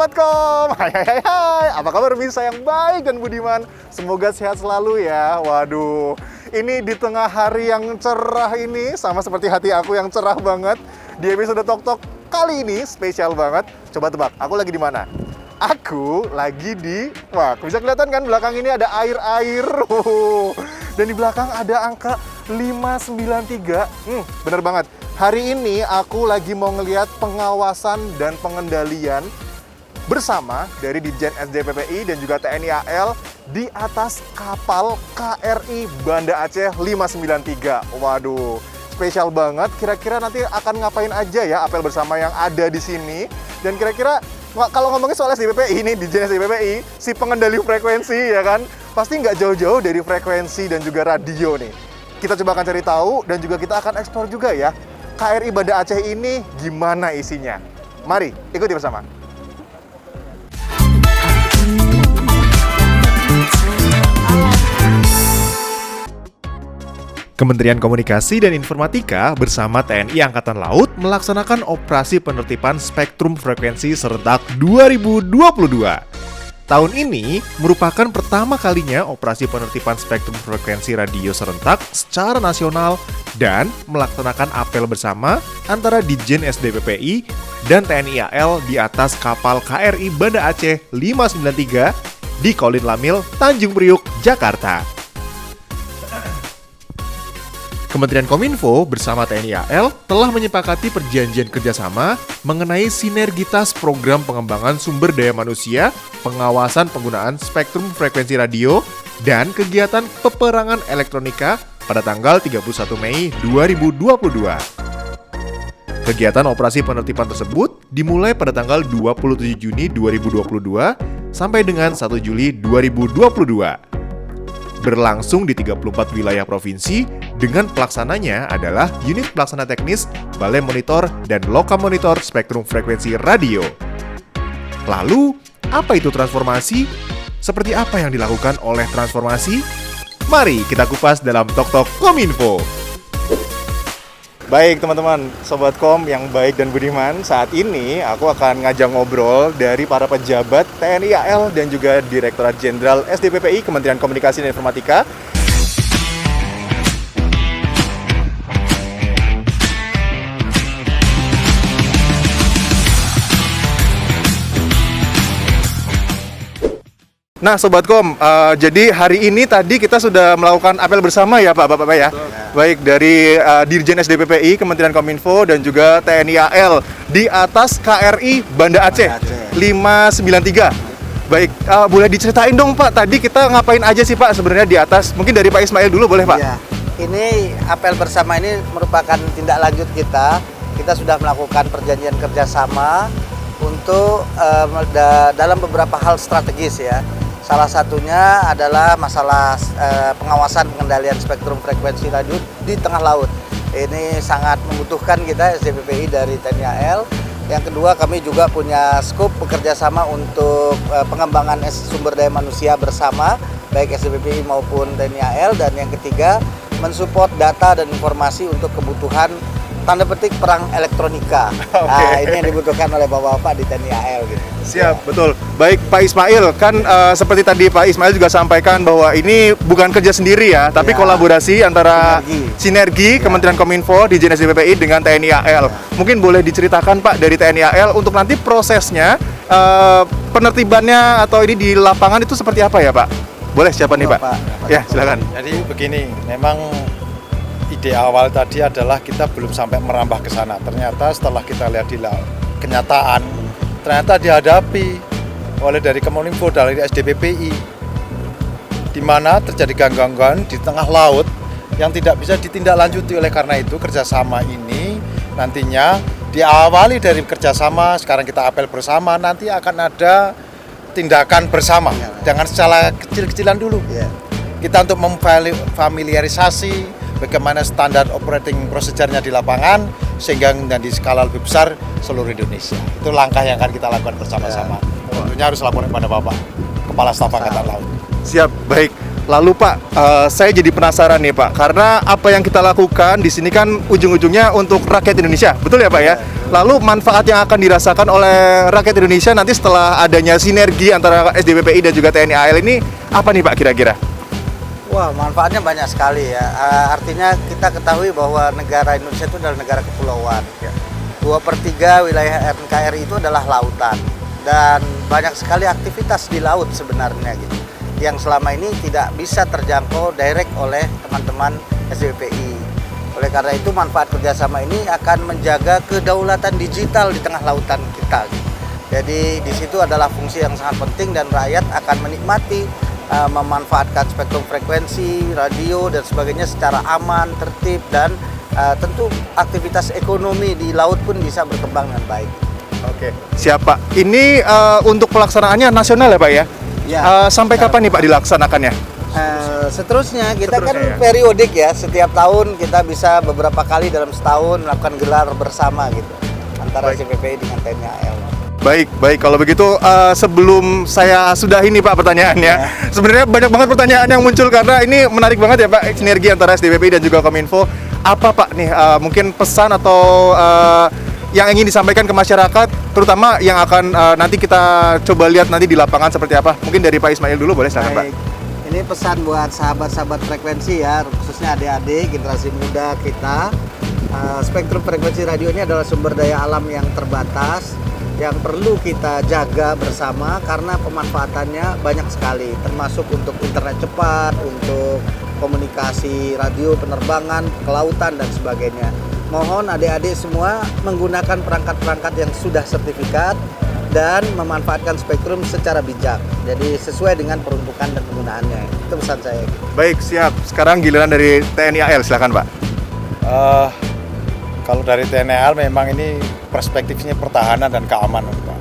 Sobat Kom, hai, apa kabar bisa yang baik dan budiman? Semoga sehat selalu ya. Waduh, ini di tengah hari yang cerah ini, sama seperti hati aku yang cerah banget. Di episode Tok Tok kali ini spesial banget. Coba tebak, aku lagi di mana? Aku lagi di, wah bisa kelihatan kan belakang ini ada air-air. Dan di belakang ada angka 593. Bener banget. Hari ini aku lagi mau ngelihat pengawasan dan pengendalian bersama dari Ditjen SDPPI dan juga TNI AL di atas kapal KRI Banda Aceh 593. Waduh, spesial banget. Kira-kira nanti akan ngapain aja ya apel bersama yang ada di sini? Dan kira-kira kalau ngomongin soal SDPPI ini, Ditjen SDPPI, si pengendali frekuensi ya kan, pasti nggak jauh-jauh dari frekuensi dan juga radio nih. Kita coba akan cari tahu dan juga kita akan eksplor juga ya. KRI Banda Aceh ini gimana isinya? Mari ikuti bersama. Kementerian Komunikasi dan Informatika bersama TNI Angkatan Laut melaksanakan operasi penertiban spektrum frekuensi serentak 2022. Tahun ini merupakan pertama kalinya operasi penertiban spektrum frekuensi radio serentak secara nasional dan melaksanakan apel bersama antara Ditjen SDPPI dan TNI AL di atas kapal KRI Banda Aceh 593 di Kolin Lamil, Tanjung Priuk, Jakarta. Kementerian Kominfo bersama TNI AL telah menyepakati perjanjian kerjasama mengenai sinergitas program pengembangan sumber daya manusia, pengawasan penggunaan spektrum frekuensi radio, dan kegiatan peperangan elektronika pada tanggal 31 Mei 2022. Kegiatan operasi penertiban tersebut dimulai pada tanggal 27 Juni 2022 sampai dengan 1 Juli 2022. Berlangsung di 34 wilayah provinsi dengan pelaksananya adalah Unit Pelaksana Teknis, Balai Monitor, dan Loka Monitor Spektrum Frekuensi Radio. Lalu, apa itu transformasi? Seperti apa yang dilakukan oleh transformasi? Mari kita kupas dalam Tok Tok Kominfo. Baik teman-teman, Sobat Kom yang baik dan budiman, saat ini aku akan ngajak ngobrol dari para pejabat TNI AL dan juga Direktorat Jenderal SDPPI Kementerian Komunikasi dan Informatika. Nah Sobat Kom, jadi hari ini tadi kita sudah melakukan apel bersama ya Pak, Bapak-Bapak ya? Baik, dari Dirjen SDPPI, Kementerian Kominfo, dan juga TNI AL di atas KRI Banda Aceh 593. Baik, boleh diceritain dong Pak, tadi kita ngapain aja sih Pak sebenarnya di atas? Mungkin dari Pak Ismail dulu boleh Pak? Iya, ini apel bersama ini merupakan tindak lanjut kita. Kita sudah melakukan perjanjian kerjasama untuk dalam beberapa hal strategis ya. Salah satunya adalah masalah pengawasan pengendalian spektrum frekuensi radio di tengah laut. Ini sangat membutuhkan kita SDPPI dari TNI AL. Yang kedua, kami juga punya skop bekerja sama untuk pengembangan sumber daya manusia bersama, baik SDPPI maupun TNI AL. Dan yang ketiga, mensupport data dan informasi untuk kebutuhan tanda petik perang elektronika. Nah, ini yang dibutuhkan oleh Bapak-Bapak di TNI AL gitu. Siap, betul. Baik Pak Ismail, kan seperti tadi Pak Ismail juga sampaikan bahwa ini bukan kerja sendiri ya, tapi kolaborasi antara sinergi Kementerian Kominfo, Ditjen SDPPI dengan TNI AL. Mungkin boleh diceritakan Pak dari TNI AL untuk nanti prosesnya, penertibannya atau ini di lapangan itu seperti apa ya Pak? Boleh siapa nih Pak? Ya, silakan. Jadi begini, memang ide awal tadi adalah kita belum sampai merambah ke sana. Ternyata setelah kita lihat di kenyataan, ternyata dihadapi oleh dari Kominfo, dari SDPPI, di mana terjadi gangguan di tengah laut yang tidak bisa ditindaklanjuti. Oleh karena itu kerjasama ini nantinya diawali dari kerjasama, sekarang kita apel bersama, nanti akan ada tindakan bersama. Jangan secara kecil-kecilan dulu. Kita untuk memfamiliarisasi bagaimana standar operating procedure-nya di lapangan sehingga di skala lebih besar seluruh Indonesia. Itu langkah yang akan kita lakukan bersama-sama. Tentunya harus laporan kepada Bapak Kepala Staf Angkatan Laut. Siap, baik. Lalu Pak, saya jadi penasaran nih Pak, karena apa yang kita lakukan di sini kan ujung-ujungnya untuk rakyat Indonesia, betul ya Pak ya? Lalu manfaat yang akan dirasakan oleh rakyat Indonesia nanti setelah adanya sinergi antara SDPPI dan juga TNI AL ini apa nih Pak kira-kira? Wah, manfaatnya banyak sekali ya. Artinya kita ketahui bahwa negara Indonesia itu adalah negara kepulauan. 2/3 wilayah NKRI itu adalah lautan. Dan banyak sekali aktivitas di laut sebenarnya gitu. Yang selama ini tidak bisa terjangkau direct oleh teman-teman SDPPI. Oleh karena itu manfaat kerjasama ini akan menjaga kedaulatan digital di tengah lautan kita. Gitu. Jadi di situ adalah fungsi yang sangat penting dan rakyat akan menikmati memanfaatkan spektrum frekuensi, radio dan sebagainya secara aman, tertib dan tentu aktivitas ekonomi di laut pun bisa berkembang dengan baik. Oke. Siap Pak. Ini untuk pelaksanaannya nasional ya Pak ya? Ya. Sampai kapan nih Pak dilaksanakannya? Seterusnya kita kan Seterusnya, ya. periodik ya, setiap tahun kita bisa beberapa kali dalam setahun melakukan gelar bersama gitu antara SDPPI dengan TNI AL. Baik. Kalau begitu sebelum saya sudahi nih Pak pertanyaannya, sebenarnya banyak banget pertanyaan yang muncul karena ini menarik banget ya Pak, sinergi antara SDPPI dan juga Kominfo. Apa Pak nih mungkin pesan atau yang ingin disampaikan ke masyarakat, terutama yang akan nanti kita coba lihat nanti di lapangan seperti apa? Mungkin dari Pak Ismail dulu boleh silakan Pak. Ini pesan buat sahabat-sahabat frekuensi ya, khususnya adik-adik generasi muda kita. Spektrum frekuensi radio ini adalah sumber daya alam yang terbatas yang perlu kita jaga bersama karena pemanfaatannya banyak sekali, termasuk untuk internet cepat, untuk komunikasi radio, penerbangan, kelautan dan sebagainya. Mohon adik-adik semua menggunakan perangkat-perangkat yang sudah sertifikat dan memanfaatkan spektrum secara bijak. Jadi sesuai dengan peruntukan dan penggunaannya. Itu pesan saya. Baik, siap. Sekarang giliran dari TNI AL, silakan Pak. Kalau dari TNI AL memang ini perspektifnya pertahanan dan keamanan, Pak.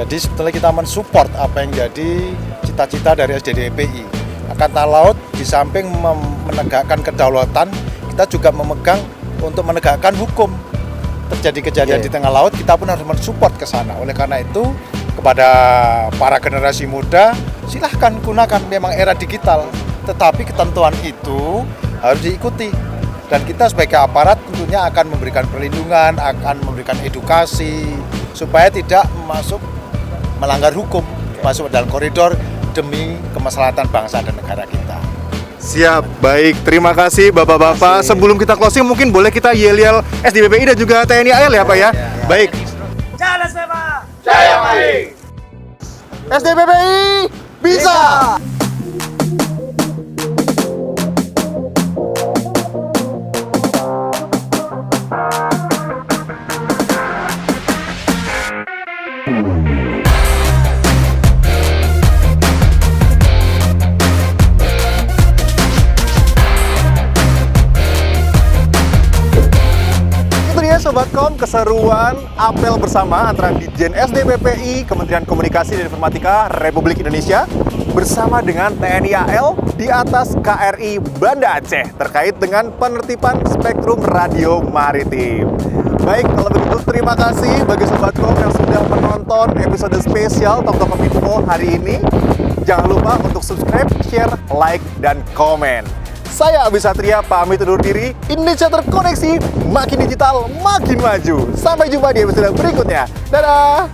Jadi setelah kita mensupport apa yang jadi cita-cita dari SDPPI, Angkatan Laut di samping menegakkan kedaulatan, kita juga memegang untuk menegakkan hukum. Terjadi kejadian di tengah laut, kita pun harus mensupport ke sana. Oleh karena itu, kepada para generasi muda, silahkan gunakan, memang era digital. Tetapi ketentuan itu harus diikuti. Dan kita sebagai aparat tentunya akan memberikan perlindungan, akan memberikan edukasi, supaya tidak melanggar hukum, masuk dalam koridor demi kemaslahatan bangsa dan negara kita. Siap, baik. Terima kasih Bapak-Bapak. Sebelum kita closing, mungkin boleh kita yel-yel SDPPI dan juga TNI AL ya Pak ya? Baik. Jaya Seva! Jaya Mari! SDPPI bisa! Sobatkom, keseruan apel bersama antara Ditjen SDPPI, Kementerian Komunikasi dan Informatika Republik Indonesia bersama dengan TNI AL di atas KRI Banda Aceh terkait dengan penertiban spektrum radio maritim. Baik, kalau begitu terima kasih bagi Sobatkom yang sudah menonton episode spesial Tok Tok Kominfo hari ini. Jangan lupa untuk subscribe, share, like, dan komen. Saya Abi Satria, pamit undur diri. Indonesia terkoneksi, makin digital, makin maju. Sampai jumpa di episode berikutnya. Dadah!